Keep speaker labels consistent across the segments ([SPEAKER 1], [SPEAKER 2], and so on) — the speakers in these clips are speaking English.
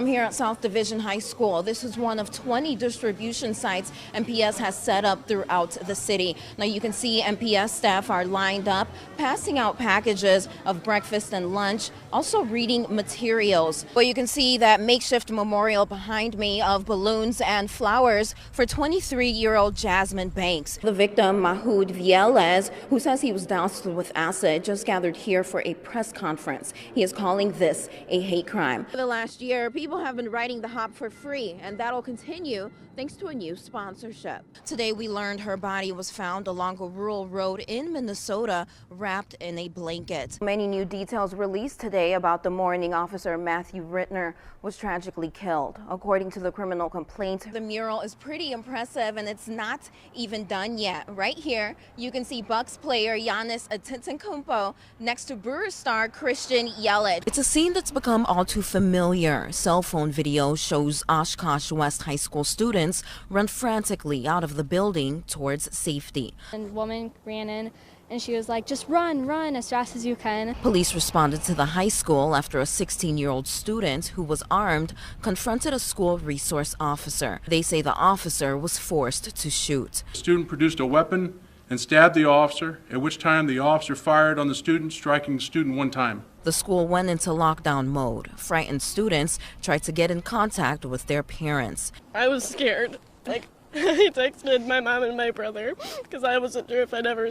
[SPEAKER 1] I'm here at South Division High School. This is one of 20 distribution sites MPS has set up throughout the city. Now you can see MPS staff are lined up, passing out packages of breakfast and lunch, also reading materials. But you can see that makeshift memorial behind me of balloons and flowers for 23-year-old Jasmine Banks. The victim, Mahoud Vieles, who says he was doused with acid, just gathered here for a press conference. He is calling this a hate crime. For the last year, people have been riding the hop for free, and that'll continue thanks to a new sponsorship. Today we learned her body was found along a rural road in Minnesota, wrapped in a blanket. Many new details released today about the morning officer Matthew Rittner was tragically killed. According to the criminal complaint, the mural is pretty impressive and it's not even done yet. Right here, you can see Bucks player Giannis Antetokounmpo next to Brewers star Christian Yelich. It's a scene that's become all too familiar. Cell phone video shows Oshkosh West High School students run frantically out of the building towards safety.
[SPEAKER 2] A woman ran in and she was like, just run as fast as you can.
[SPEAKER 1] Police responded to the high school after a 16-year-old student who was armed confronted a school resource officer. They say the officer was forced to shoot.
[SPEAKER 3] The student produced a weapon and stabbed the officer, at which time the officer fired on the student, striking the student one time.
[SPEAKER 1] The school went into lockdown mode. Frightened students tried to get in contact with their parents.
[SPEAKER 4] I was scared. I texted my mom and my brother because I wasn't sure if I'd ever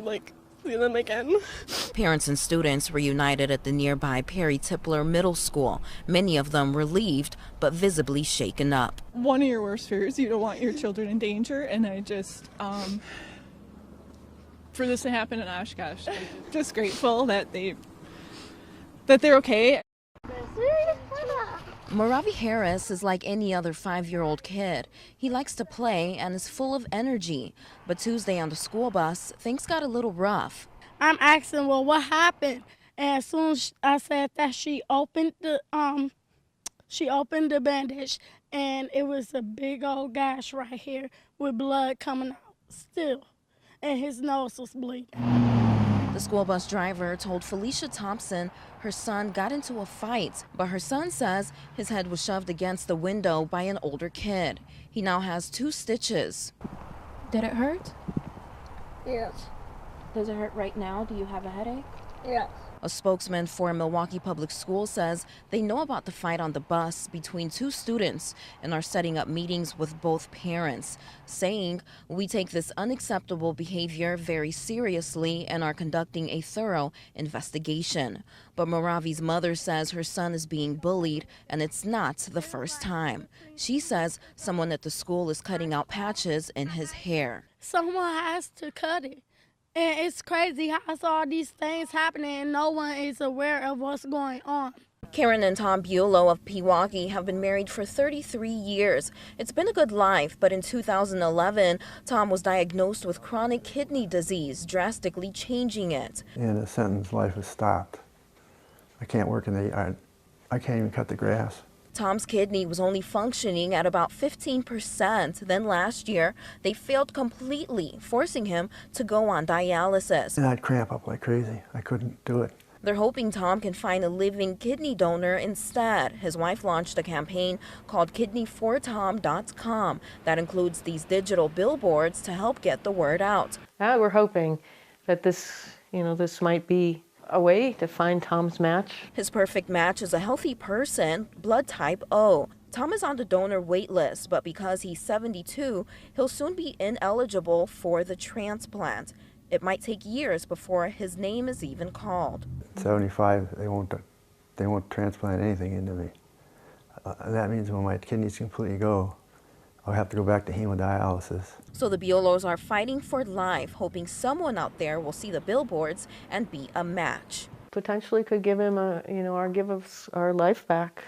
[SPEAKER 4] see them again.
[SPEAKER 1] Parents and students reunited at the nearby Perry Tipler Middle School. Many of them relieved, but visibly shaken up.
[SPEAKER 5] One of your worst fears, you don't want your children in danger, and I just, for this to happen in Oshkosh, I'm just grateful that they're okay.
[SPEAKER 1] Moravi Harris is like any other 5-year-old kid. He likes to play and is full of energy. But Tuesday on the school bus, things got a little rough.
[SPEAKER 6] I'm asking, well, what happened? And as soon as I said that, she opened the bandage, and it was a big old gash right here with blood coming out still, and his nose was bleeding.
[SPEAKER 1] The school bus driver told Felicia Thompson her son got into a fight, but her son says his head was shoved against the window by an older kid. He now has 2 stitches. Did it hurt?
[SPEAKER 6] Yes.
[SPEAKER 1] Does it hurt right now? Do you have a headache?
[SPEAKER 6] Yes.
[SPEAKER 1] A spokesman for Milwaukee Public Schools says they know about the fight on the bus between 2 students and are setting up meetings with both parents, saying, "We take this unacceptable behavior very seriously and are conducting a thorough investigation." But Moravi's mother says her son is being bullied and it's not the first time. She says someone at the school is cutting out patches in his hair.
[SPEAKER 6] Someone has to cut it. And it's crazy how all these things happening and no one is aware of what's going on.
[SPEAKER 1] Karen and Tom Bulow of Milwaukee have been married for 33 years. It's been a good life, but in 2011, Tom was diagnosed with chronic kidney disease, drastically changing it.
[SPEAKER 7] In a sentence, life has stopped. I can't work in the yard. I can't even cut the grass.
[SPEAKER 1] Tom's kidney was only functioning at about 15%. Then last year, they failed completely, forcing him to go on dialysis.
[SPEAKER 7] And I'd cramp up like crazy. I couldn't do it.
[SPEAKER 1] They're hoping Tom can find a living kidney donor instead. His wife launched a campaign called kidneyfortom.com that includes these digital billboards to help get the word out.
[SPEAKER 8] We're hoping that this might be a way to find Tom's match.
[SPEAKER 1] His perfect match is a healthy person, blood type O. Tom is on the donor wait list, but because he's 72, he'll soon be ineligible for the transplant. It might take years before his name is even called.
[SPEAKER 7] 75, they won't transplant anything into me. That means when my kidneys completely go, I'll have to go back to hemodialysis.
[SPEAKER 1] So the Bulows are fighting for life, hoping someone out there will see the billboards and be a match.
[SPEAKER 8] Potentially could give him give us our life back.